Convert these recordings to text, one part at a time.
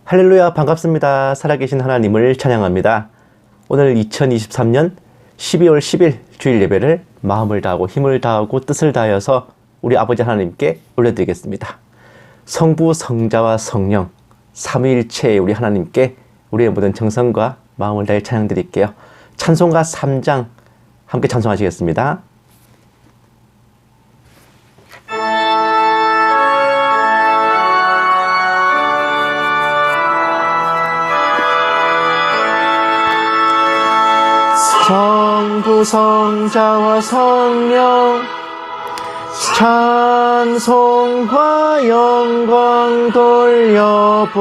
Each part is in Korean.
할렐루야, 반갑습니다. 살아계신 하나님을 찬양합니다. 오늘 2023년 12월 10일 주일 예배를 마음을 다하고 힘을 다하고 뜻을 다하여서 우리 아버지 하나님께 올려드리겠습니다. 성부, 성자와 성령 삼위일체의 우리 하나님께 우리의 모든 정성과 마음을 다해 찬양드릴게요. 찬송가 3장 함께 찬송하시겠습니다. 성부, 성자와 성령 찬송과 영광 돌려보내세.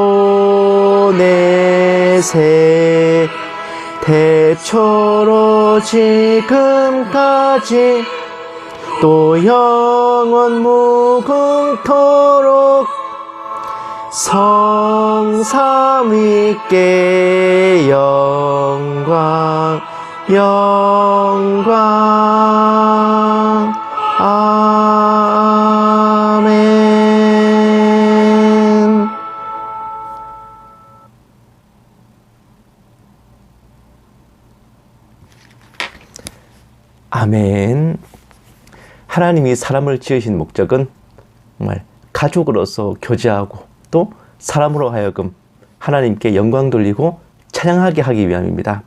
태초로 지금까지 또 영원 무궁토록 성삼위께 영광 영광. 아멘. 아멘. 하나님이 사람을 지으신 목적은 정말 가족으로서 교제하고 또 사람으로 하여금 하나님께 영광 돌리고 찬양하게 하기 위함입니다.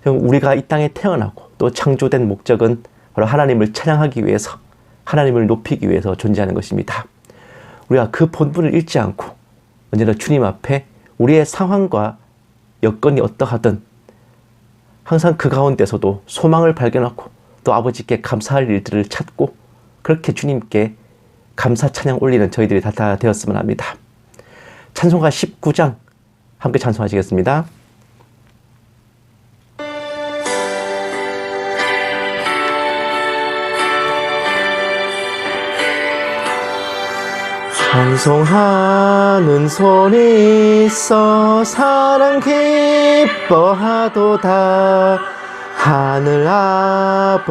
우리가 이 땅에 태어나고 또 창조된 목적은 바로 하나님을 찬양하기 위해서, 하나님을 높이기 위해서 존재하는 것입니다. 우리가 그 본분을 잃지 않고 언제나 주님 앞에 우리의 상황과 여건이 어떠하든 항상 그 가운데서도 소망을 발견하고 또 아버지께 감사할 일들을 찾고 그렇게 주님께 감사 찬양 올리는 저희들이 다 되었으면 합니다. 찬송가 19장 함께 찬송하시겠습니다. 찬송하는 손이 있어 사랑 기뻐하도다. 하늘 아버지의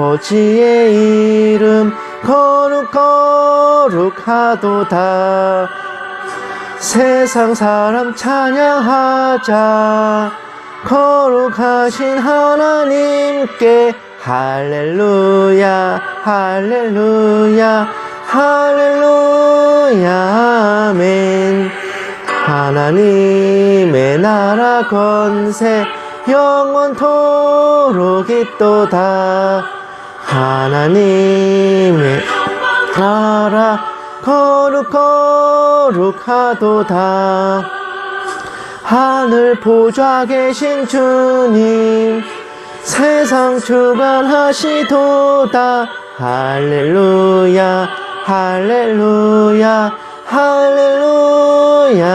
이름 거룩거룩하도다. 세상 사람 찬양하자. 거룩하신 하나님께 할렐루야 할렐루야 할렐루야 아멘. 하나님의 나라 권세 영원토록 있도다. 하나님의 나라 거룩거룩하도다. 하늘 보좌 계신 주님 세상 주관하시도다. 할렐루야 할렐루야 할렐루야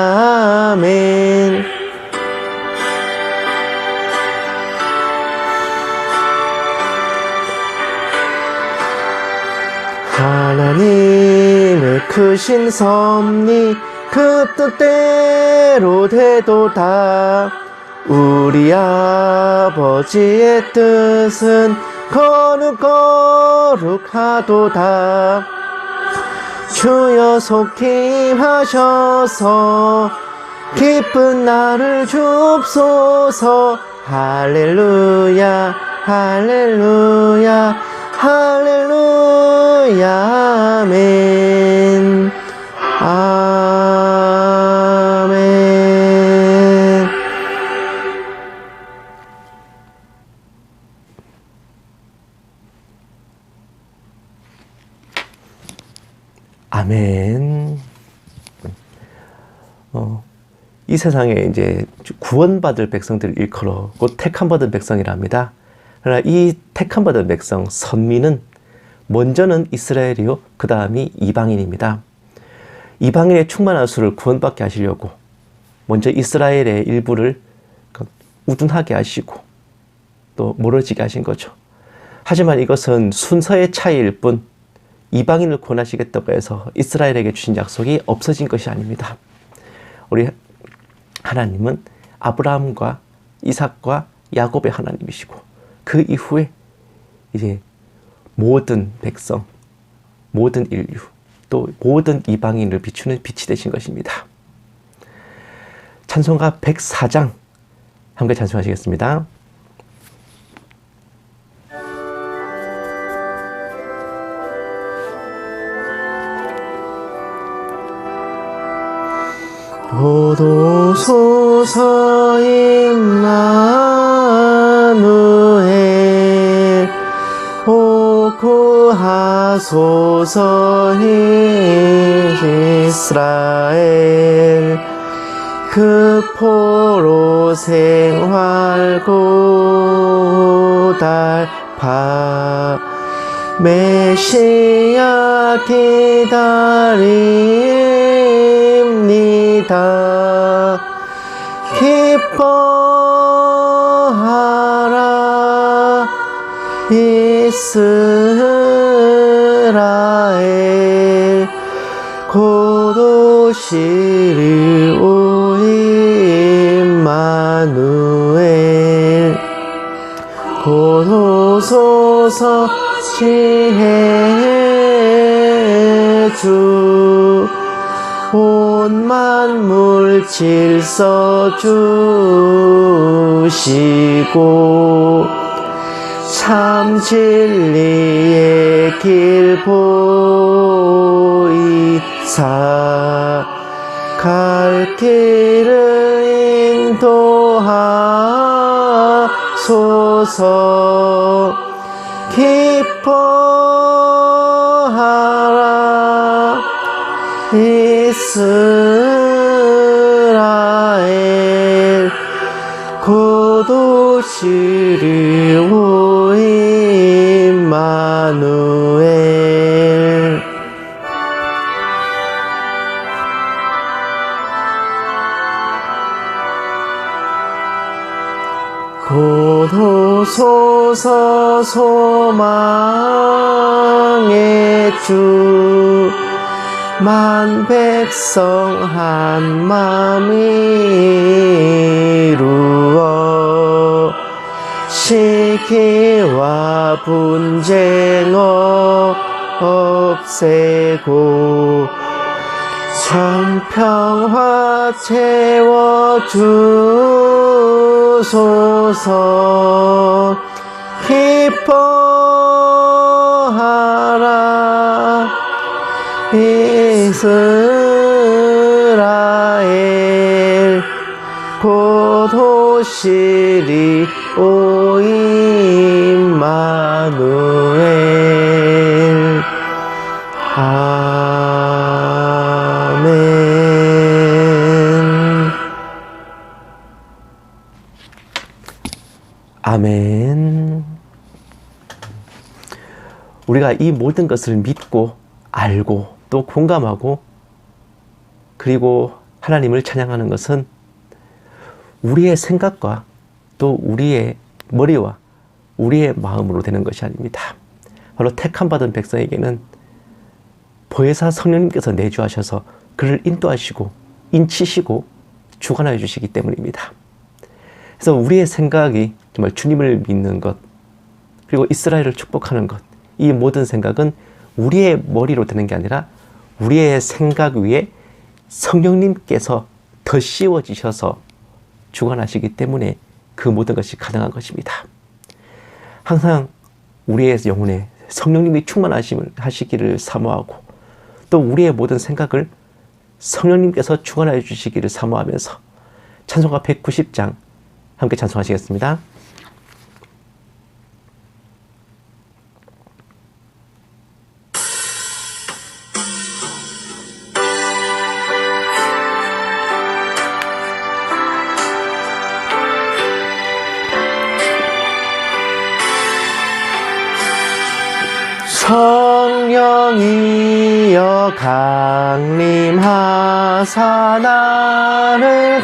아멘. 하나님의 크신 섭리 그 뜻대로 되도다. 우리 아버지의 뜻은 거룩거룩하도다. 주여 속히 임하셔서 기쁜 날을 주옵소서. 할렐루야 할렐루야 할렐루야 아멘. 아멘. 아멘. 이 세상에 이제 구원받을 백성들을 일컬어 곧 택함받은 백성이라 합니다. 그러나 이 택함받은 백성 선민은 먼저는 이스라엘이요 그 다음이 이방인입니다. 이방인의 충만한 수를 구원받게 하시려고 먼저 이스라엘의 일부를 우둔하게 하시고 또 멀어지게 하신 거죠. 하지만 이것은 순서의 차이일 뿐 이방인을 구원하시겠다고 해서 이스라엘에게 주신 약속이 없어진 것이 아닙니다. 우리 하나님은 아브라함과 이삭과 야곱의 하나님이시고 그 이후에 이제 모든 백성, 모든 인류, 또 모든 이방인을 비추는 빛이 되신 것입니다. 찬송가 104장 함께 찬송하시겠습니다. 보도소서 임마누엘 복구하소서 이스라엘 그 포로 생활 고달파 메시아 기다립니다. 기뻐하라 이스라엘 곧 오시리 오 임마누엘 곧 오소서 지혜 주 온 만물 질서 주시고 참 진리의 길 보이사 갈 길을 인도하소서 기뻐하라 이스라엘 곧 오시리 오 임마누엘 곧 오소서 소망의 주 만 백성 한 맘 이루어 시기와 분쟁 없애고 전평화 채워주소서 기뻐하라 이스라엘 곧 오시리 오 임마누엘 아멘. 아멘. 우리가 이 모든 것을 믿고 알고 또 공감하고 그리고 하나님을 찬양하는 것은 우리의 생각과 또 우리의 머리와 우리의 마음으로 되는 것이 아닙니다. 바로 택함 받은 백성에게는 보혜사 성령님께서 내주하셔서 그를 인도하시고 인치시고 주관하여 주시기 때문입니다. 그래서 우리의 생각이 정말 주님을 믿는 것 그리고 이스라엘을 축복하는 것 이 모든 생각은 우리의 머리로 되는 게 아니라 우리의 생각 위에 성령님께서 더 씌워지셔서 주관하시기 때문에 그 모든 것이 가능한 것입니다. 항상 우리의 영혼에 성령님이 충만하심을 하시기를 사모하고 또 우리의 모든 생각을 성령님께서 주관하여 주시기를 사모하면서 찬송가 190장 함께 찬송하시겠습니다. 성령이여 강림하사 나를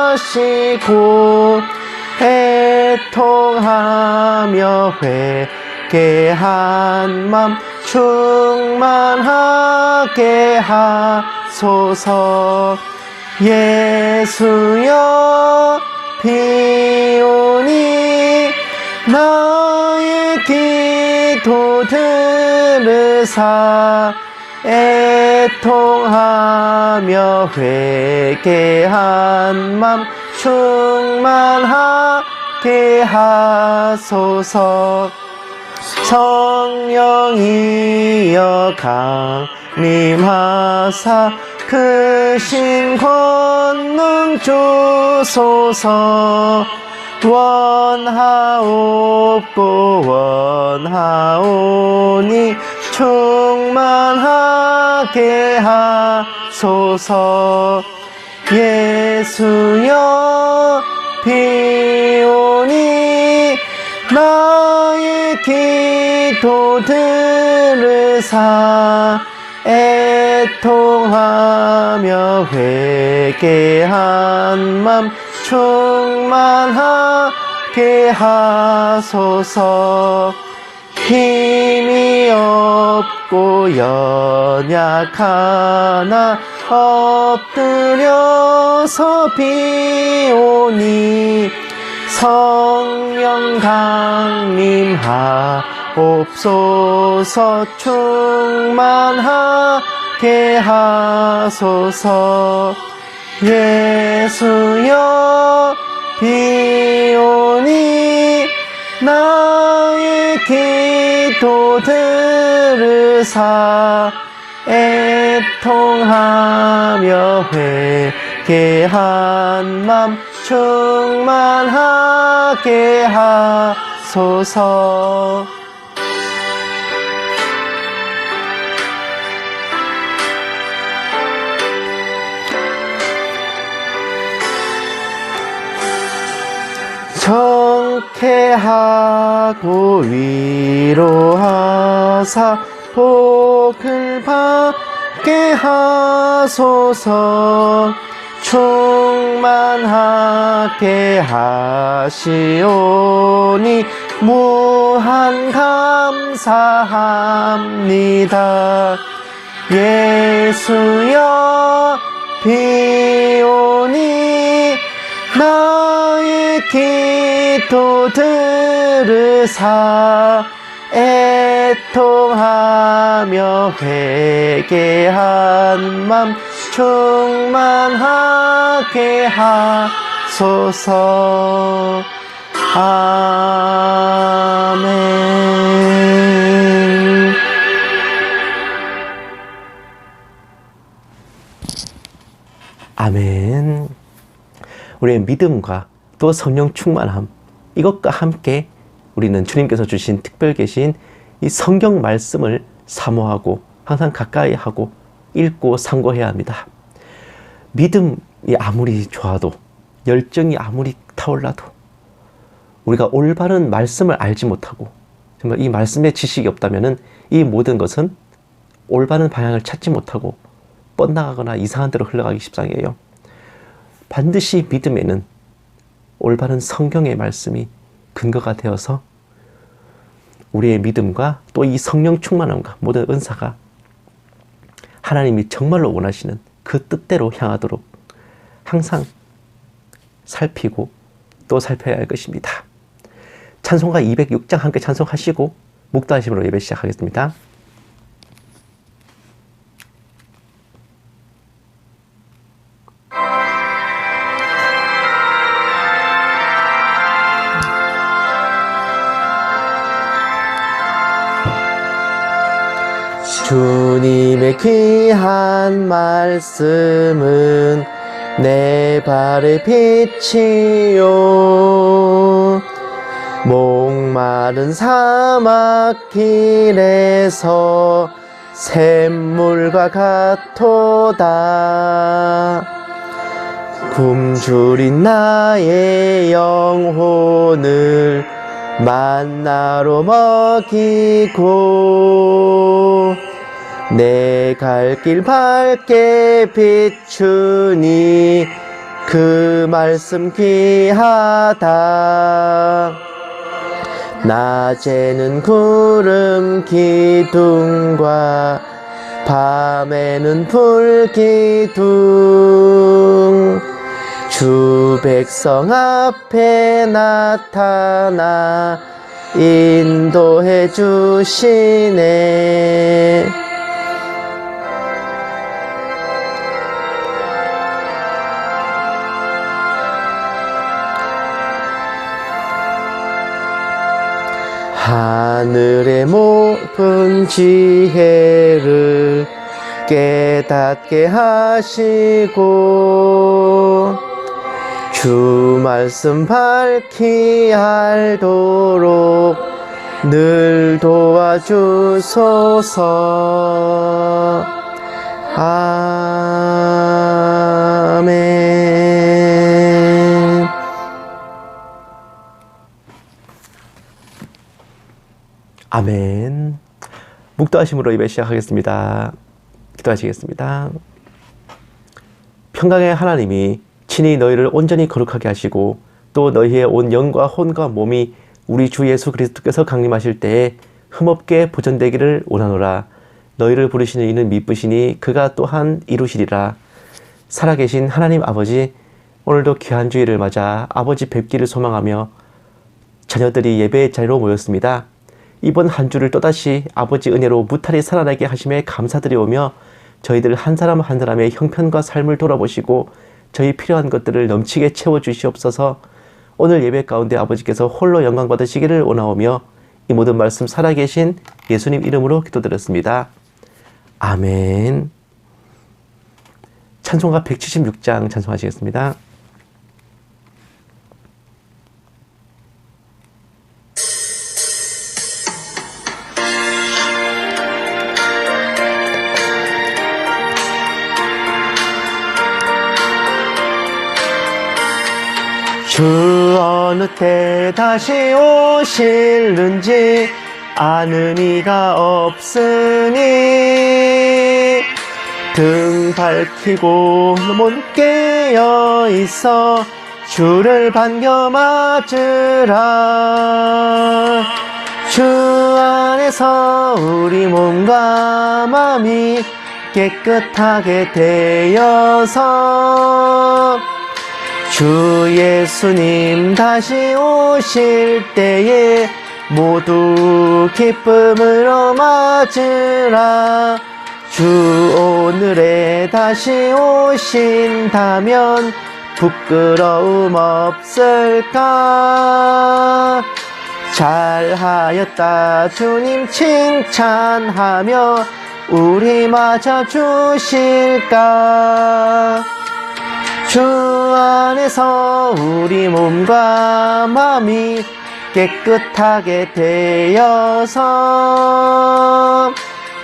감화하시고 애통하며 회개한 맘 충만하게 하소서. 예수여 비오니 나의 기도 들으사 애통하며 회개한 맘 충만하게 하소서. 성령이여 강림하사 크신 권능 주소서. 원하옵고 원하오니 충만하게 하소서. 예수여 비오니 나의 기도 들으사 애통하며 회개한 맘 충만하게 하소서. 힘이 없고 연약하나 엎드려서 비오니 성령 강림하옵소서. 충만하게 하소서. 예수여 비오니 나의 기도 들으사 애통하며 회개한 맘 충만하게 하소서. 정케하고 위로하사 복을 받게 하소서. 충만하게 하시오니 무한 감사합니다. 예수여 비오니 나의 기도 들으사 애통하며 회개한 맘 충만하게 하소서. 아멘. 아멘. 우리의 믿음과 또 성령 충만함, 이것과 함께 우리는 주님께서 주신 특별 계신 이 성경 말씀을 사모하고 항상 가까이 하고 읽고 상고해야 합니다. 믿음이 아무리 좋아도, 열정이 아무리 타올라도 우리가 올바른 말씀을 알지 못하고 정말 이 말씀의 지식이 없다면 이 모든 것은 올바른 방향을 찾지 못하고 뻗나가거나 이상한 데로 흘러가기 십상이에요. 반드시 믿음에는 올바른 성경의 말씀이 근거가 되어서 우리의 믿음과 또 이 성령 충만함과 모든 은사가 하나님이 정말로 원하시는 그 뜻대로 향하도록 항상 살피고 또 살펴야 할 것입니다. 찬송가 206장 함께 찬송하시고 묵도하심으로 예배 시작하겠습니다. 주님의 귀한 말씀은 내 발의 빛이요 목마른 사막 길에서 샘물과 같도다. 굶주린 나의 영혼을 만나로 먹이고 내 갈 길 밝게 비추니 그 말씀 귀하다. 낮에는 구름 기둥과 밤에는 불 기둥 주 백성 앞에 나타나 인도해 주시네. 하늘의 모든 지혜를 깨닫게 하시고 주 말씀 밝히 알도록 늘 도와주소서. 아멘. 아멘. 묵도하심으로 예배 시작하겠습니다. 기도하시겠습니다. 평강의 하나님이 친히 너희를 온전히 거룩하게 하시고 또 너희의 온 영과 혼과 몸이 우리 주 예수 그리스도께서 강림하실 때에 흠없게 보존되기를 원하노라. 너희를 부르시는 이는 미쁘시니 그가 또한 이루시리라. 살아계신 하나님 아버지, 오늘도 귀한 주일을 맞아 아버지 뵙기를 소망하며 자녀들이 예배의 자리로 모였습니다. 이번 한 주를 또다시 아버지 은혜로 무탈히 살아나게 하심에 감사드리오며 저희들 한 사람 한 사람의 형편과 삶을 돌아보시고 저희 필요한 것들을 넘치게 채워주시옵소서. 오늘 예배 가운데 아버지께서 홀로 영광 받으시기를 원하오며 이 모든 말씀 살아계신 예수님 이름으로 기도드렸습니다. 아멘. 찬송가 176장 찬송하시겠습니다. 주 어느 때 다시 오실는지 아는 이가 없으니 등 밝히고 못 깨어 있어 주를 반겨 맞으라. 주 안에서 우리 몸과 마음이 깨끗하게 되어서 주 예수님 다시 오실 때에 모두 기쁨으로 맞으라. 주 오늘에 다시 오신다면 부끄러움 없을까. 잘하였다 주님 칭찬하며 우리 맞아 주실까. 주 안에서 우리 몸과 마음이 깨끗하게 되어서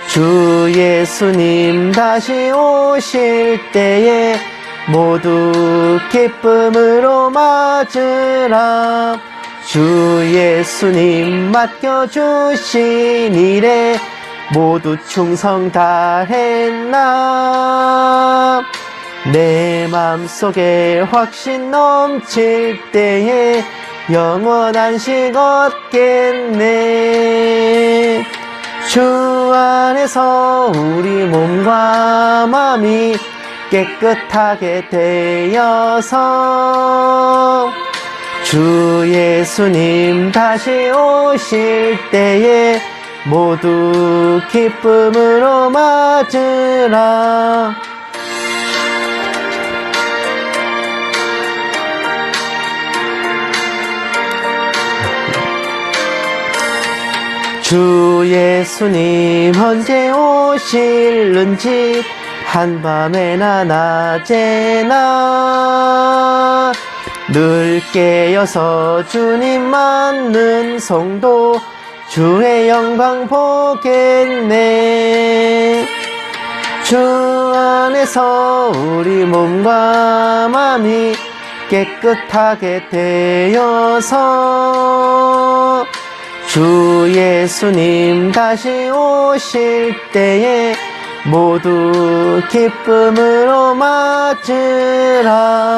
주 예수님 다시 오실 때에 모두 기쁨으로 맞으라. 주 예수님 맡겨주신 일에 모두 충성 다했나. 내 맘속에 확신 넘칠 때에 영원한 식 얻겠네. 주 안에서 우리 몸과 마음이 깨끗하게 되어서 주 예수님 다시 오실 때에 모두 기쁨으로 맞으라. 주 예수님 언제 오실는지 한밤에나 낮에나 늘 깨어서 주님 맞는 성도 주의 영광 보겠네. 주 안에서 우리 몸과 마음이 깨끗하게 되어서 주 예수님 다시 오실 때에 모두 기쁨으로 맞으라.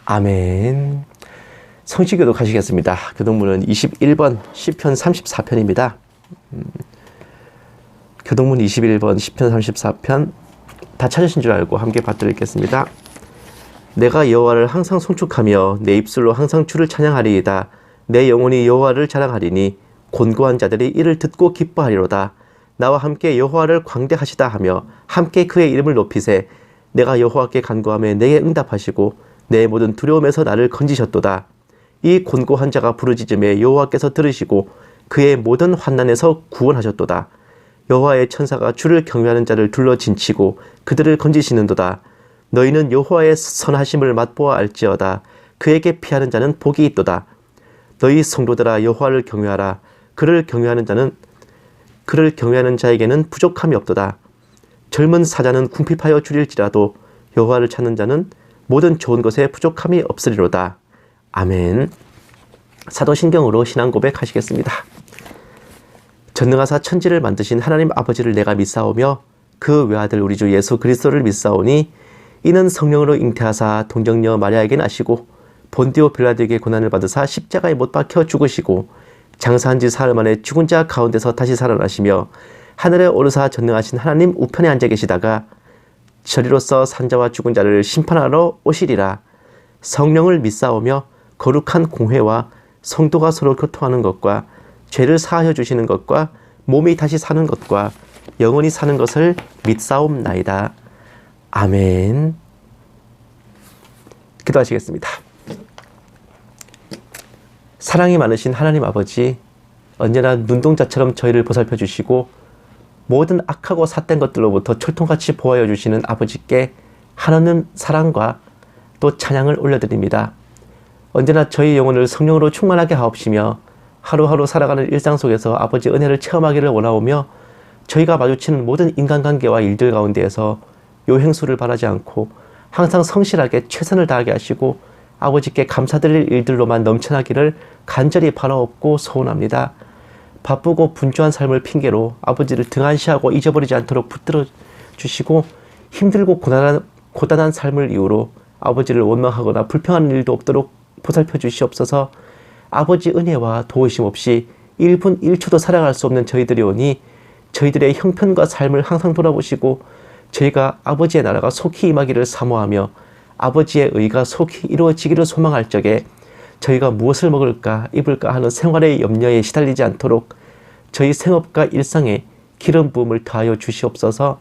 아멘. 성취교도 가시겠습니다. 교동문은 21번 시편 34편입니다. 교동문 21번 시편 34편 다 찾으신 줄 알고 함께 받들겠습니다. 내가 여호와를 항상 송축하며 내 입술로 항상 주를 찬양하리이다. 내 영혼이 여호와를 자랑하리니 곤고한 자들이 이를 듣고 기뻐하리로다. 나와 함께 여호와를 광대하시다 하며 함께 그의 이름을 높이세. 내가 여호와께 간구하며 내게 응답하시고 내 모든 두려움에서 나를 건지셨도다. 이 곤고한 자가 부르짖음에 여호와께서 들으시고 그의 모든 환난에서 구원하셨도다. 여호와의 천사가 주를 경외하는 자를 둘러 진치고 그들을 건지시는도다. 너희는 여호와의 선하심을 맛보아 알지어다. 그에게 피하는 자는 복이 있도다. 너희 성도들아 여호와를 경외하라. 그를 경외하는 자에게는 부족함이 없도다. 젊은 사자는 궁핍하여 줄일지라도 여호와를 찾는 자는 모든 좋은 것에 부족함이 없으리로다. 아멘. 사도신경으로 신앙 고백하시겠습니다. 전능하사 천지를 만드신 하나님 아버지를 내가 믿사오며 그 외아들 우리 주 예수 그리스도를 믿사오니 이는 성령으로 잉태하사 동정녀 마리아에게 나시고 본디오 빌라도에게 고난을 받으사 십자가에 못 박혀 죽으시고 장사한 지 사흘 만에 죽은 자 가운데서 다시 살아나시며 하늘에 오르사 전능하신 하나님 우편에 앉아 계시다가 저리로서 산자와 죽은 자를 심판하러 오시리라. 성령을 믿사오며 거룩한 공회와 성도가 서로 교통하는 것과 죄를 사하여 주시는 것과 몸이 다시 사는 것과 영원히 사는 것을 믿사옵나이다. 아멘. 기도하시겠습니다. 사랑이 많으신 하나님 아버지, 언제나 눈동자처럼 저희를 보살펴 주시고 모든 악하고 삿된 것들로부터 철통같이 보호하여 주시는 아버지께 하나님 사랑과 또 찬양을 올려드립니다. 언제나 저희 영혼을 성령으로 충만하게 하옵시며 하루하루 살아가는 일상 속에서 아버지 은혜를 체험하기를 원하오며 저희가 마주치는 모든 인간관계와 일들 가운데에서 요행수를 바라지 않고 항상 성실하게 최선을 다하게 하시고 아버지께 감사드릴 일들로만 넘쳐나기를 간절히 바라옵고 소원합니다. 바쁘고 분주한 삶을 핑계로 아버지를 등한시하고 잊어버리지 않도록 붙들어 주시고 힘들고 고단한 삶을 이유로 아버지를 원망하거나 불평하는 일도 없도록 보살펴 주시옵소서. 아버지 은혜와 도우심 없이 1분 1초도 살아갈 수 없는 저희들이 오니 저희들의 형편과 삶을 항상 돌아보시고 저희가 아버지의 나라가 속히 임하기를 사모하며 아버지의 의가 속히 이루어지기를 소망할 적에 저희가 무엇을 먹을까 입을까 하는 생활의 염려에 시달리지 않도록 저희 생업과 일상에 기름 부음을 더하여 주시옵소서.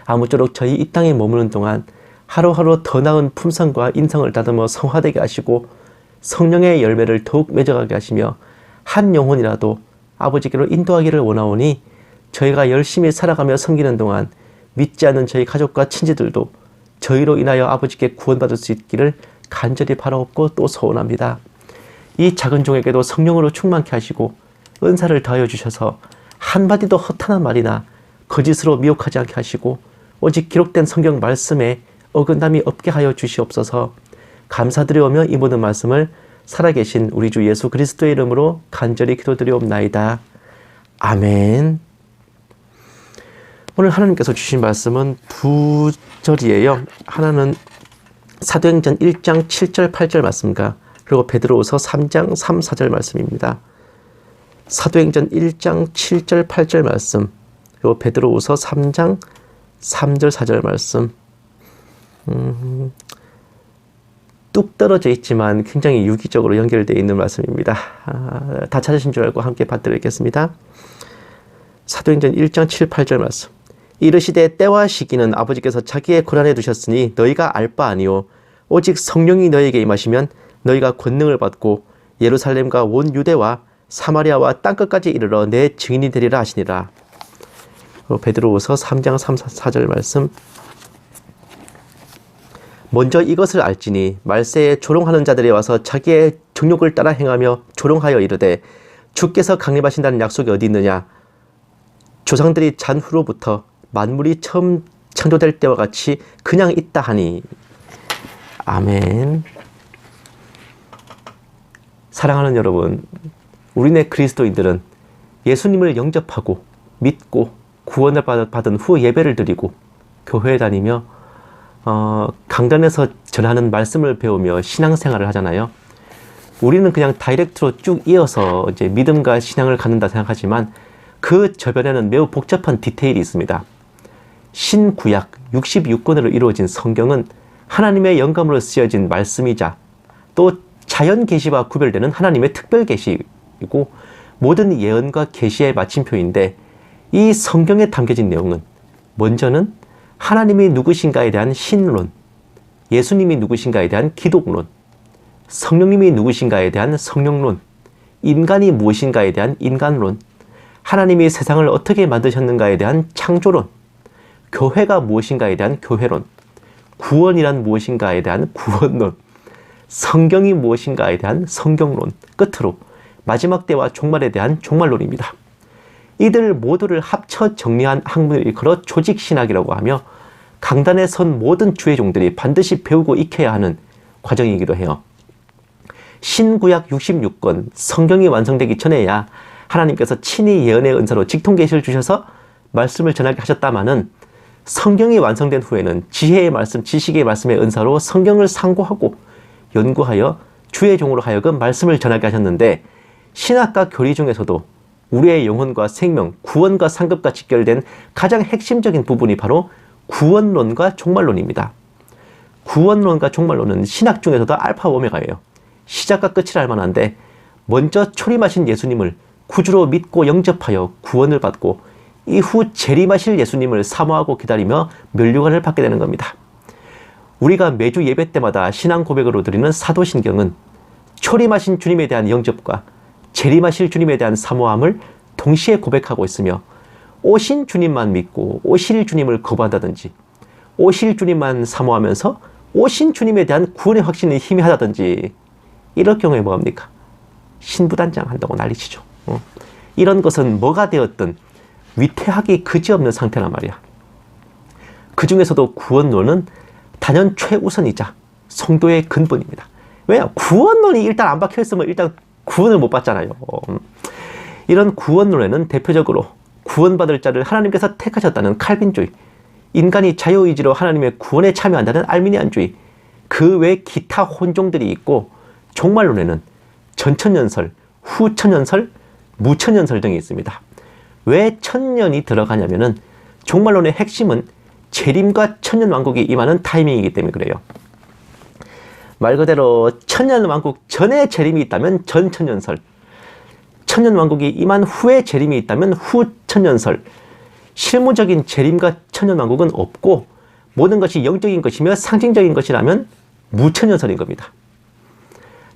아무쪼록 저희 이 땅에 머무는 동안 하루하루 더 나은 품성과 인성을 다듬어 성화되게 하시고 성령의 열매를 더욱 맺어가게 하시며 한 영혼이라도 아버지께로 인도하기를 원하오니 저희가 열심히 살아가며 섬기는 동안 믿지 않는 저희 가족과 친지들도 저희로 인하여 아버지께 구원받을 수 있기를 간절히 바라옵고 또 소원합니다. 이 작은 종에게도 성령으로 충만케 하시고 은사를 더하여 주셔서 한마디도 허탄한 말이나 거짓으로 미혹하지 않게 하시고 오직 기록된 성경 말씀에 어긋남이 없게 하여 주시옵소서. 감사드리오며 이 모든 말씀을 살아계신 우리 주 예수 그리스도의 이름으로 간절히 기도드리옵나이다. 아멘. 오늘 하나님께서 주신 말씀은 두 절이에요. 하나는 사도행전 1장 7절 8절 말씀과 그리고 베드로후서 3장 3, 4절 말씀입니다. 사도행전 1장 7절 8절 말씀 그리고 베드로후서 3장 3절 4절 말씀 뚝 떨어져 있지만 굉장히 유기적으로 연결되어 있는 말씀입니다. 다 찾으신 줄 알고 함께 받들겠습니다. 사도행전 1장 7, 8절 말씀. 이르시되 때와 시기는 아버지께서 자기의 고난에 두셨으니 너희가 알 바 아니요 오직 성령이 너희에게 임하시면 너희가 권능을 받고 예루살렘과 온 유대와 사마리아와 땅끝까지 이르러 내 증인이 되리라 하시니라. 베드로후서 3장 3, 4절 말씀. 먼저 이것을 알지니 말세에 조롱하는 자들이 와서 자기의 정욕을 따라 행하며 조롱하여 이르되 주께서 강림하신다는 약속이 어디 있느냐. 조상들이 잔 후로부터 만물이 처음 창조될 때와 같이 그냥 있다 하니. 아멘. 사랑하는 여러분, 우리네 그리스도인들은 예수님을 영접하고 믿고 구원을 받은 후 예배를 드리고 교회에 다니며 강단에서 전하는 말씀을 배우며 신앙생활을 하잖아요. 우리는 그냥 다이렉트로 쭉 이어서 이제 믿음과 신앙을 갖는다 생각하지만 그 저변에는 매우 복잡한 디테일이 있습니다. 신구약 66권으로 이루어진 성경은 하나님의 영감으로 쓰여진 말씀이자 또 자연 계시와 구별되는 하나님의 특별 계시이고 모든 예언과 계시의 마침표인데, 이 성경에 담겨진 내용은 먼저는 하나님이 누구신가에 대한 신론, 예수님이 누구신가에 대한 기독론, 성령님이 누구신가에 대한 성령론, 인간이 무엇인가에 대한 인간론, 하나님이 세상을 어떻게 만드셨는가에 대한 창조론, 교회가 무엇인가에 대한 교회론, 구원이란 무엇인가에 대한 구원론, 성경이 무엇인가에 대한 성경론, 끝으로 마지막 때와 종말에 대한 종말론입니다. 이들 모두를 합쳐 정리한 학문을 일컬어 조직신학이라고 하며 강단에 선 모든 주의 종들이 반드시 배우고 익혀야 하는 과정이기도 해요. 신구약 66권 성경이 완성되기 전에야 하나님께서 친히 예언의 은사로 직통계시를 주셔서 말씀을 전하게 하셨다마는, 성경이 완성된 후에는 지혜의 말씀, 지식의 말씀의 은사로 성경을 상고하고 연구하여 주의 종으로 하여금 말씀을 전하게 하셨는데, 신학과 교리 중에서도 우리의 영혼과 생명, 구원과 상급과 직결된 가장 핵심적인 부분이 바로 구원론과 종말론입니다. 구원론과 종말론은 신학 중에서도 알파 오메가예요. 시작과 끝을 알 만한데, 먼저 초림하신 예수님을 구주로 믿고 영접하여 구원을 받고 이후 재림하실 예수님을 사모하고 기다리며 면류관을 받게 되는 겁니다. 우리가 매주 예배 때마다 신앙 고백으로 드리는 사도신경은 초림하신 주님에 대한 영접과 재림하실 주님에 대한 사모함을 동시에 고백하고 있으며, 오신 주님만 믿고 오실 주님을 거부한다든지, 오실 주님만 사모하면서 오신 주님에 대한 구원의 확신이 희미하다든지, 이럴 경우에 뭐합니까? 신부단장 한다고 난리치죠. 이런 것은 뭐가 되었든 위태하기 그지없는 상태란 말이야. 그 중에서도 구원론은 단연 최우선이자 성도의 근본입니다. 왜냐? 구원론이 일단 안 박혀있으면 일단 구원을 못 받잖아요. 이런 구원론에는 대표적으로 구원받을 자를 하나님께서 택하셨다는 칼빈주의, 인간이 자유의지로 하나님의 구원에 참여한다는 알미니안주의, 그 외 기타 혼종들이 있고, 종말론에는 전천년설, 후천년설, 무천년설 등이 있습니다. 왜 천년이 들어가냐면은 종말론의 핵심은 재림과 천년왕국이 임하는 타이밍이기 때문에 그래요. 말 그대로 천년왕국 전에 재림이 있다면 전천년설, 천년왕국이 임한 후에 재림이 있다면 후천년설, 실무적인 재림과 천년왕국은 없고 모든 것이 영적인 것이며 상징적인 것이라면 무천년설인 겁니다.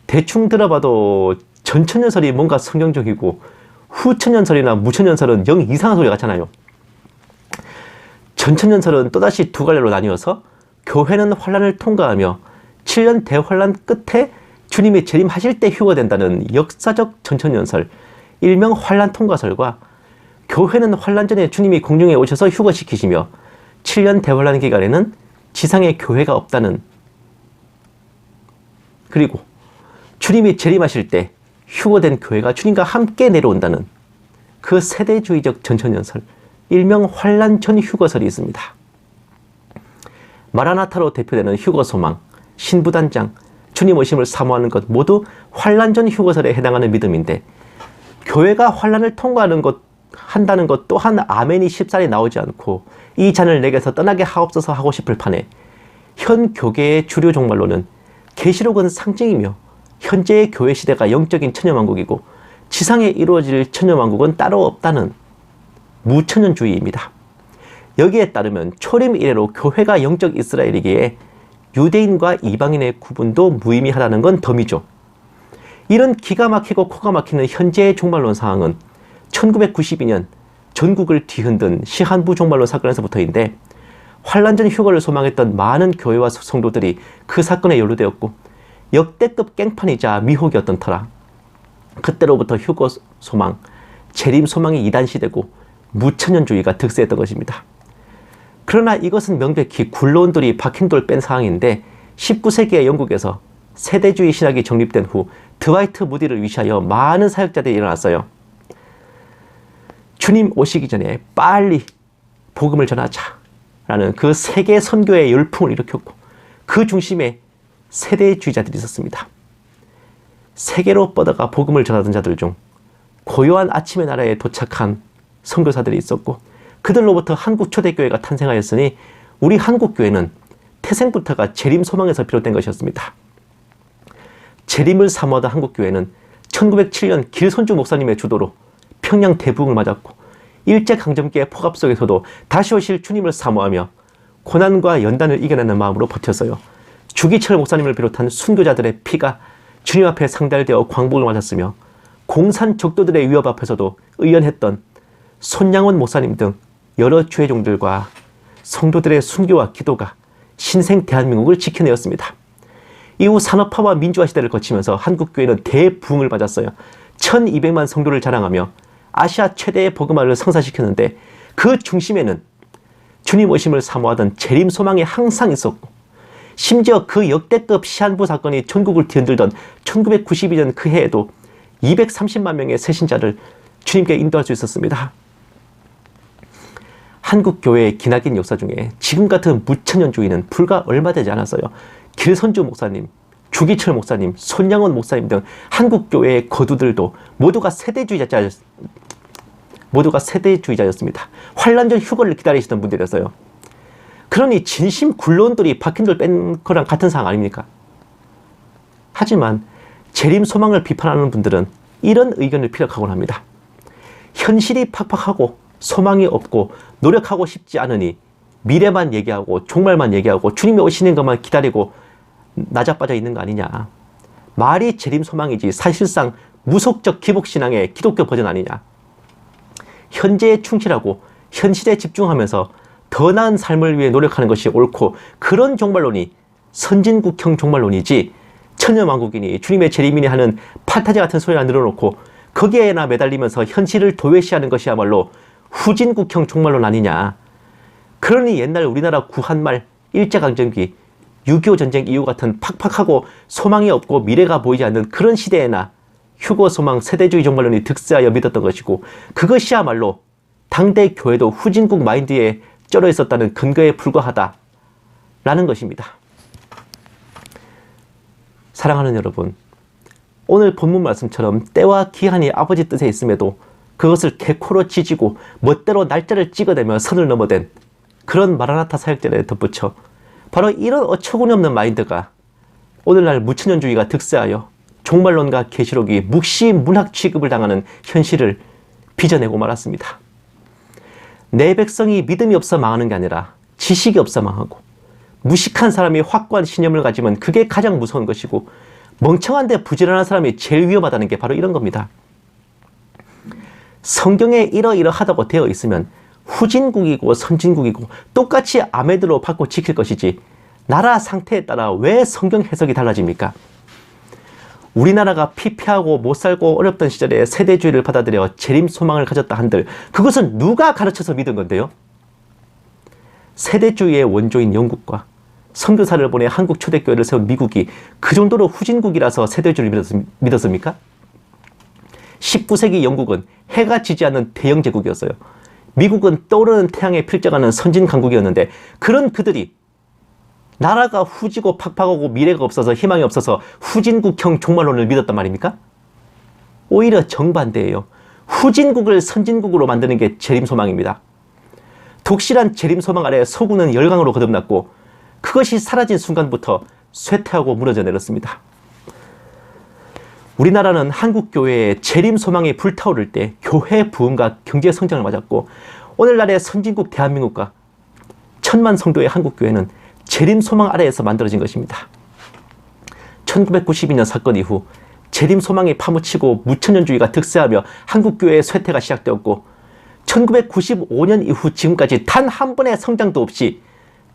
대충 들어봐도 전천년설이 뭔가 성경적이고 후천년설이나 무천년설은 영 이상한 소리 같잖아요. 전천년설은 또다시 두 갈래로 나뉘어서 교회는 환란을 통과하며 7년 대환란 끝에 주님이 재림하실 때 휴거된다는 역사적 전천년설, 일명 환란 통과설과, 교회는 환란 전에 주님이 공중에 오셔서 휴거시키시며 7년 대환란 기간에는 지상에 교회가 없다는, 그리고 주님이 재림하실 때 휴거된 교회가 주님과 함께 내려온다는 그 세대주의적 전천년설, 일명 환란 전 휴거설이 있습니다. 마라나타로 대표되는 휴거소망, 신부단장, 주님 오심을 사모하는 것 모두 환란 전 휴거설에 해당하는 믿음인데, 교회가 환란을 통과하는 것, 한다는 것 또한 아멘이 쉽사리 나오지 않고 이 잔을 내게서 떠나게 하옵소서 하고 싶을 판에, 현 교계의 주류 종말론은 계시록은 상징이며 현재의 교회 시대가 영적인 천년왕국이고 지상에 이루어질 천년왕국은 따로 없다는 무천년주의입니다. 여기에 따르면 초림 이래로 교회가 영적 이스라엘이기에 유대인과 이방인의 구분도 무의미하다는 건 덤이죠. 이런 기가 막히고 코가 막히는 현재의 종말론 상황은 1992년 전국을 뒤흔든 시한부 종말론 사건에서부터인데, 환란 전 휴거를 소망했던 많은 교회와 성도들이 그 사건에 연루되었고 역대급 깽판이자 미혹이었던 터라 그때로부터 휴거 소망, 재림 소망이 이단시되고 무천년주의가 득세했던 것입니다. 그러나 이것은 명백히 굴러온 돌이 박힌 돌 뺀 상황인데, 19세기의 영국에서 세대주의 신학이 정립된 후 드와이트 무디를 위시하여 많은 사역자들이 일어났어요. 주님 오시기 전에 빨리 복음을 전하자라는 그 세계 선교의 열풍을 일으켰고, 그 중심에 세대주의자들이 있었습니다. 세계로 뻗어가 복음을 전하던 자들 중 고요한 아침의 나라에 도착한 선교사들이 있었고, 그들로부터 한국 초대교회가 탄생하였으니 우리 한국교회는 태생부터가 재림 소망에서 비롯된 것이었습니다. 재림을 사모하던 한국교회는 1907년 길손주 목사님의 주도로 평양 대부흥을 맞았고 일제강점기의 폭압 속에서도 다시 오실 주님을 사모하며 고난과 연단을 이겨내는 마음으로 버텼어요. 주기철 목사님을 비롯한 순교자들의 피가 주님 앞에 상달되어 광복을 맞았으며 공산 적도들의 위협 앞에서도 의연했던 손양원 목사님 등 여러 주회종들과 성도들의 순교와 기도가 신생 대한민국을 지켜내었습니다. 이후 산업화와 민주화 시대를 거치면서 한국교회는 대부흥을 맞았어요. 1200만 성도를 자랑하며 아시아 최대의 복음화를 성사시켰는데 그 중심에는 주님 오심을 사모하던 재림 소망이 항상 있었고 심지어 그 역대급 시한부 사건이 전국을 뒤흔들던 1992년 그 해에도 230만 명의 새신자를 주님께 인도할 수 있었습니다. 한국교회의 기나긴 역사 중에 지금 같은 무천년주의는 불과 얼마 되지 않았어요. 길선주 목사님, 주기철 목사님, 손양원 목사님 등 한국교회의 거두들도 모두가 세대주의자였습니다. 환란 전 휴거를 기다리시던 분들이었어요. 그러니 진심 굴러온돌이 박힌돌 뺀 거랑 같은 상황 아닙니까? 하지만 재림 소망을 비판하는 분들은 이런 의견을 피력하곤 합니다. 현실이 팍팍하고 소망이 없고 노력하고 싶지 않으니 미래만 얘기하고 종말만 얘기하고 주님이 오시는 것만 기다리고 나자빠져 있는 거 아니냐. 말이 재림 소망이지 사실상 무속적 기복신앙의 기독교 버전 아니냐. 현재에 충실하고 현실에 집중하면서 더 나은 삶을 위해 노력하는 것이 옳고 그런 종말론이 선진국형 종말론이지 천년왕국이니 주님의 재림이니 하는 판타지 같은 소리나 늘어놓고 거기에나 매달리면서 현실을 도외시하는 것이야말로 후진국형 종말론 아니냐. 그러니 옛날 우리나라 구한말, 일제강점기, 6.25 전쟁 이후 같은 팍팍하고 소망이 없고 미래가 보이지 않는 그런 시대에나 휴거소망 세대주의 종말론이 득세하여 믿었던 것이고 그것이야말로 당대 교회도 후진국 마인드에 쩔어 있었다는 근거에 불과하다라는 것입니다. 사랑하는 여러분, 오늘 본문 말씀처럼 때와 기한이 아버지 뜻에 있음에도 그것을 개코로 지지고 멋대로 날짜를 찍어대며 선을 넘어댄 그런 마라나타 사역자에 덧붙여 바로 이런 어처구니 없는 마인드가 오늘날 무천년주의가 득세하여 종말론과 계시록이 묵시 문학 취급을 당하는 현실을 빚어내고 말았습니다. 내 백성이 믿음이 없어 망하는 게 아니라 지식이 없어 망하고 무식한 사람이 확고한 신념을 가지면 그게 가장 무서운 것이고 멍청한데 부지런한 사람이 제일 위험하다는 게 바로 이런 겁니다. 성경에 이러이러하다고 되어 있으면 후진국이고 선진국이고 똑같이 아메드로 받고 지킬 것이지 나라 상태에 따라 왜 성경 해석이 달라집니까? 우리나라가 피폐하고 못살고 어렵던 시절에 세대주의를 받아들여 재림 소망을 가졌다 한들 그것은 누가 가르쳐서 믿은 건데요? 세대주의의 원조인 영국과 선교사를 보내 한국 초대교회를 세운 미국이 그 정도로 후진국이라서 세대주의를 믿었습니까? 19세기 영국은 해가 지지 않는 대영 제국이었어요. 미국은 떠오르는 태양에 필적하는 선진 강국이었는데 그런 그들이 나라가 후지고 팍팍하고 미래가 없어서 희망이 없어서 후진국형 종말론을 믿었단 말입니까? 오히려 정반대예요. 후진국을 선진국으로 만드는 게 재림소망입니다. 독실한 재림소망 아래 서구는 열강으로 거듭났고 그것이 사라진 순간부터 쇠퇴하고 무너져 내렸습니다. 우리나라는 한국교회의 재림소망이 불타오를 때 교회 부흥과 경제성장을 맞았고 오늘날의 선진국 대한민국과 1000만 성도의 한국교회는 재림소망 아래에서 만들어진 것입니다. 1992년 사건 이후 재림소망이 파묻히고 무천년주의가 득세하며 한국교회의 쇠퇴가 시작되었고 1995년 이후 지금까지 단 한 번의 성장도 없이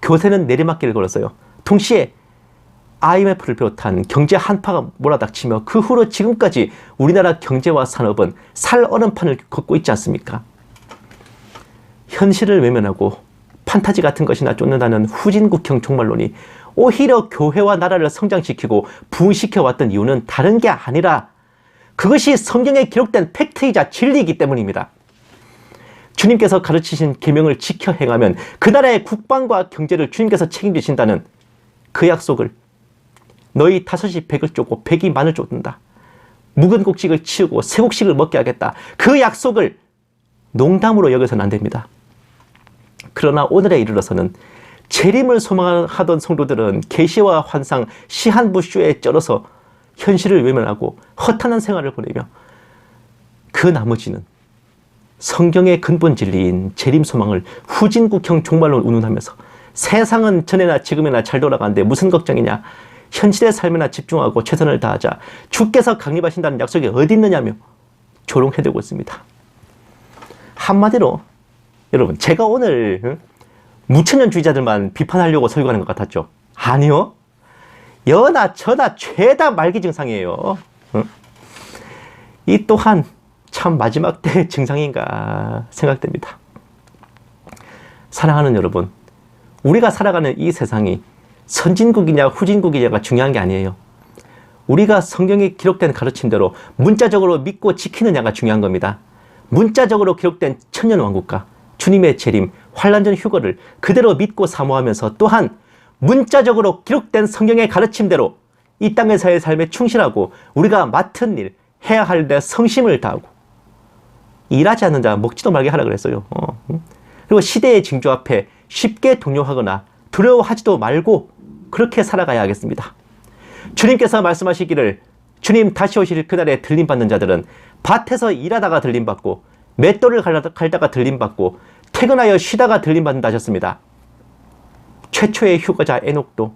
교세는 내리막길을 걸었어요. 동시에 IMF를 비롯한 경제 한파가 몰아닥치며 그 후로 지금까지 우리나라 경제와 산업은 살얼음판을 걷고 있지 않습니까? 현실을 외면하고 판타지 같은 것이나 쫓는다는 후진국형 종말론이 오히려 교회와 나라를 성장시키고 부흥시켜왔던 이유는 다른 게 아니라 그것이 성경에 기록된 팩트이자 진리이기 때문입니다. 주님께서 가르치신 계명을 지켜 행하면 그 나라의 국방과 경제를 주님께서 책임지신다는 그 약속을 너희 5이 100을 쫓고 100이 만을 쫓는다. 묵은 곡식을 치우고 새 곡식을 먹게 하겠다. 그 약속을 농담으로 여겨서는 안 됩니다. 그러나 오늘에 이르러서는 재림을 소망하던 성도들은 계시와 환상, 시한부쇼에 쩔어서 현실을 외면하고 허탄한 생활을 보내며 그 나머지는 성경의 근본 진리인 재림 소망을 후진국형 종말로 운운하면서 세상은 전에나 지금이나 잘 돌아가는데 무슨 걱정이냐, 현실의 삶에나 집중하고 최선을 다하자, 주께서 강림하신다는 약속이 어디 있느냐며 조롱해대고 있습니다. 한마디로 여러분, 제가 오늘 무천년주의자들만 비판하려고 설교하는 것 같았죠? 아니요. 여나 저나 죄다 말기 증상이에요. 이 또한 참 마지막 때의 증상인가 생각됩니다. 사랑하는 여러분, 우리가 살아가는 이 세상이 선진국이냐 후진국이냐가 중요한 게 아니에요. 우리가 성경에 기록된 가르침대로 문자적으로 믿고 지키느냐가 중요한 겁니다. 문자적으로 기록된 천년왕국과 주님의 재림, 환란전 휴거를 그대로 믿고 사모하면서 또한 문자적으로 기록된 성경의 가르침대로 이 땅에서의 삶에 충실하고 우리가 맡은 일, 해야 할 데 성심을 다하고 일하지 않는 자 먹지도 말게 하라 그랬어요. 그리고 시대의 징조 앞에 쉽게 동요하거나 두려워하지도 말고 그렇게 살아가야 하겠습니다. 주님께서 말씀하시기를 주님 다시 오실 그날에 들림받는 자들은 밭에서 일하다가 들림받고 맷돌을 갈다가 들림받고 퇴근하여 쉬다가 들림받는다 하셨습니다. 최초의 휴거자 에녹도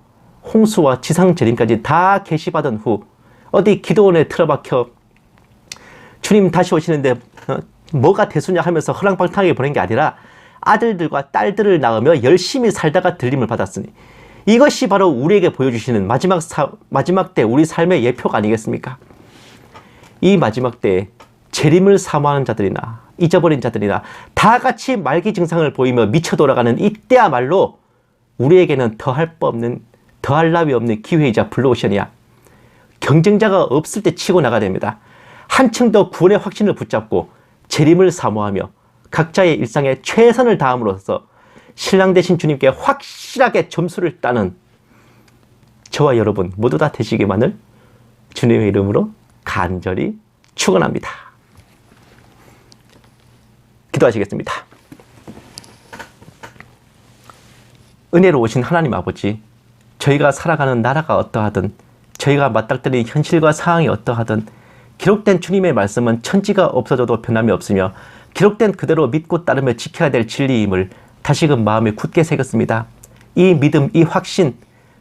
홍수와 지상재림까지 다 계시받은 후 어디 기도원에 틀어박혀 주님 다시 오시는데 뭐가 대수냐 하면서 허랑방탕하게 보낸 게 아니라 아들들과 딸들을 낳으며 열심히 살다가 들림을 받았으니 이것이 바로 우리에게 보여주시는 마지막 때 우리 삶의 예표가 아니겠습니까? 이 마지막 때에 재림을 사모하는 자들이나 잊어버린 자들이나 다 같이 말기 증상을 보이며 미쳐 돌아가는 이때야말로 우리에게는 더할 나위 없는 기회이자 블루오션이야. 경쟁자가 없을 때 치고 나가야 됩니다. 한층 더 구원의 확신을 붙잡고 재림을 사모하며 각자의 일상에 최선을 다함으로써 신랑 되신 주님께 확실하게 점수를 따는 저와 여러분 모두 다 되시기만을 주님의 이름으로 간절히 축원합니다. 기도하시겠습니다. 은혜로우신 하나님 아버지, 저희가 살아가는 나라가 어떠하든 저희가 맞닥뜨린 현실과 상황이 어떠하든 기록된 주님의 말씀은 천지가 없어져도 변함이 없으며 기록된 그대로 믿고 따르며 지켜야 될 진리임을 다시금 마음에 굳게 새겼습니다. 이 믿음, 이 확신,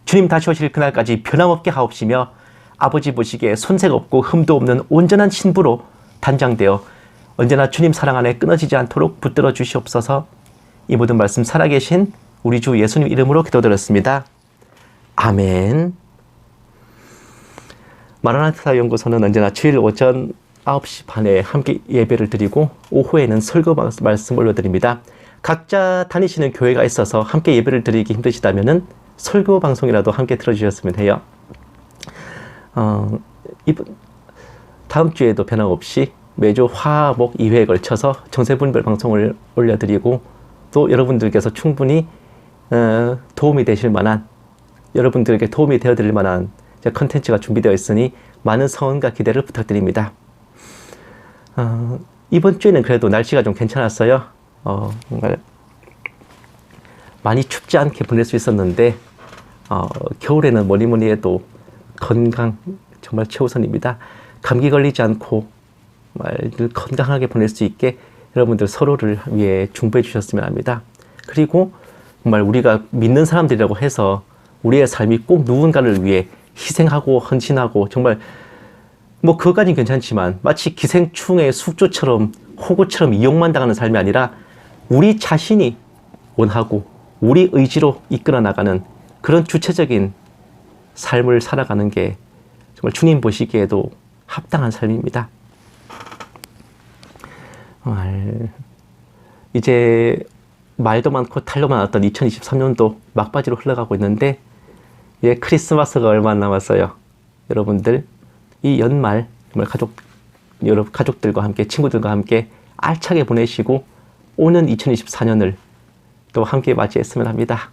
주님 다시 오실 그날까지 변함없게 하옵시며 아버지 보시기에 손색 없고 흠도 없는 온전한 신부로 단장되어 언제나 주님 사랑 안에 끊어지지 않도록 붙들어 주시옵소서. 이 모든 말씀 살아계신 우리 주 예수님 이름으로 기도드렸습니다. 아멘. 마라나타 연구소는 언제나 주일 오전 9시 반에 함께 예배를 드리고 오후에는 설교 말씀 올려드립니다. 각자 다니시는 교회가 있어서 함께 예배를 드리기 힘드시다면 설교 방송이라도 함께 들어주셨으면 해요. 다음 주에도 변함없이 매주 화, 목 2회에 걸쳐서 정세분별 방송을 올려드리고 또 여러분들께서 충분히 도움이 되실 만한, 여러분들에게 도움이 되어드릴 만한 컨텐츠가 준비되어 있으니 많은 성원과 기대를 부탁드립니다. 이번 주에는 그래도 날씨가 좀 괜찮았어요. 정말 많이 춥지 않게 보낼 수 있었는데 겨울에는 뭐니 해도 건강 정말 최우선입니다. 감기 걸리지 않고 늘 건강하게 보낼 수 있게 여러분들 서로를 위해 중보해 주셨으면 합니다. 그리고 정말 우리가 믿는 사람들이라고 해서 우리의 삶이 꼭 누군가를 위해 희생하고 헌신하고 정말 뭐 그것까지는 괜찮지만 마치 기생충의 숙주처럼 호구처럼 이용만 당하는 삶이 아니라 우리 자신이 원하고 우리 의지로 이끌어 나가는 그런 주체적인 삶을 살아가는 게 정말 주님 보시기에도 합당한 삶입니다. 이제 말도 많고 탈도 많았던 2023년도 막바지로 흘러가고 있는데 크리스마스가 얼마 안 남았어요. 여러분들 이 연말 정말 가족들과 함께 친구들과 함께 알차게 보내시고 오는 2024년을 또 함께 맞이했으면 합니다.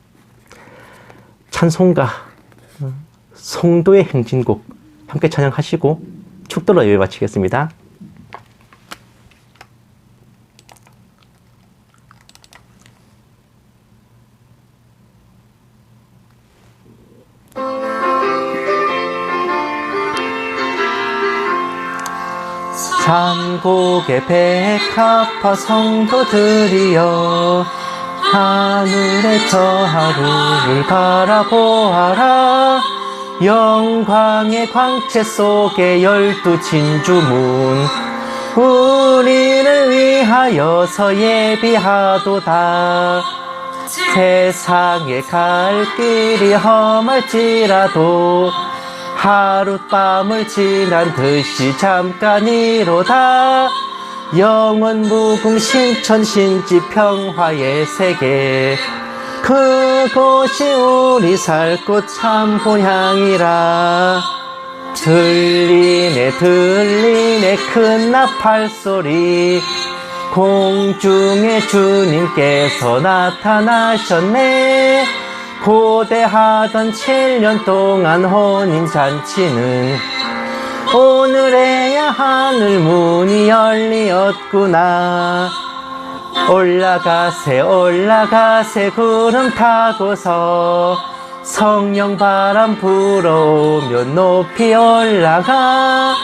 찬송가 성도의 행진곡 함께 찬양하시고 축도로 예배 마치겠습니다. 산곡의 백합화 성도들이여 하늘의 저 하루를 바라보아라. 영광의 광채 속에 12 진주문 우리를 위하여서 예비하도다. 세상에 갈 길이 험할지라도 하룻밤을 지난 듯이 잠깐이로다. 영원 무궁 신천 신지 평화의 세계 그곳이 우리 살 곳 참 본향이라. 들리네 들리네 큰 나팔 소리 공중에 주님께서 나타나셨네. 고대하던 7년 동안 혼인잔치는 오늘에야 하늘 문이 열리었구나. 올라가세 올라가세 구름 타고서 성령 바람 불어오면 높이 올라가.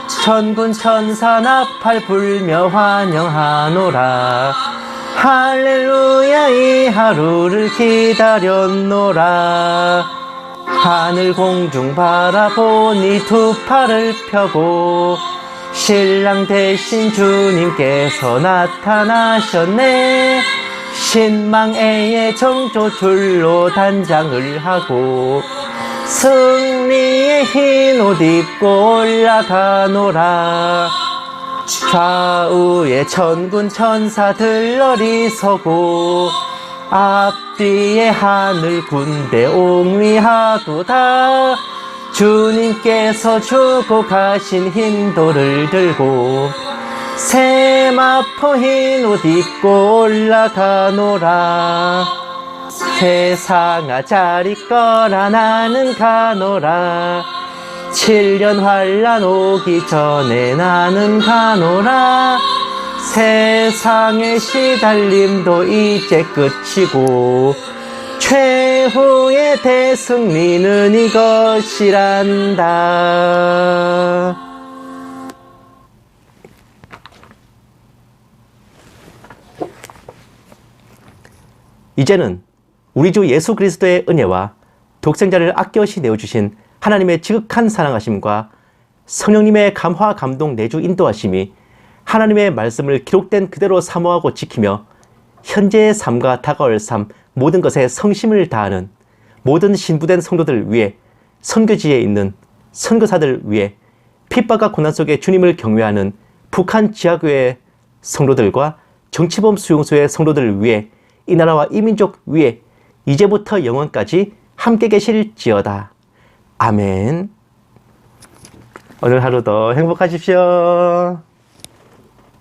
천군 천사 나팔 불며 환영하노라. 할렐루야 이 하루를 기다렸노라. 하늘 공중 바라보니 두 팔을 펴고 신랑 대신 주님께서 나타나셨네. 신망애의 정조줄로 단장을 하고 승리의 흰 옷 입고 올라가노라. 좌우에 천군 천사들 어리서고 앞뒤에 하늘 군대 옹위하도다. 주님께서 주고 가신 흰 돌을 들고 세마포 흰 옷 입고 올라가노라. 세상아 잘 있거라 나는 가노라. 7년 환란 오기 전에 나는 가노라. 세상의 시달림도 이제 끝이고 최후의 대승리는 이것이란다. 이제는 우리 주 예수 그리스도의 은혜와 독생자를 아껴시 내어주신 하나님의 지극한 사랑하심과 성령님의 감화 감동 내주 인도하심이 하나님의 말씀을 기록된 그대로 사모하고 지키며 현재의 삶과 다가올 삶 모든 것에 성심을 다하는 모든 신부된 성도들 위해 선교지에 있는 선교사들 위해 핍박과 고난 속에 주님을 경외하는 북한 지하교회 성도들과 정치범 수용소의 성도들을 위해 이 나라와 이 민족 위에 이제부터 영원까지 함께 계실지어다. 아멘. 오늘 하루도 행복하십시오.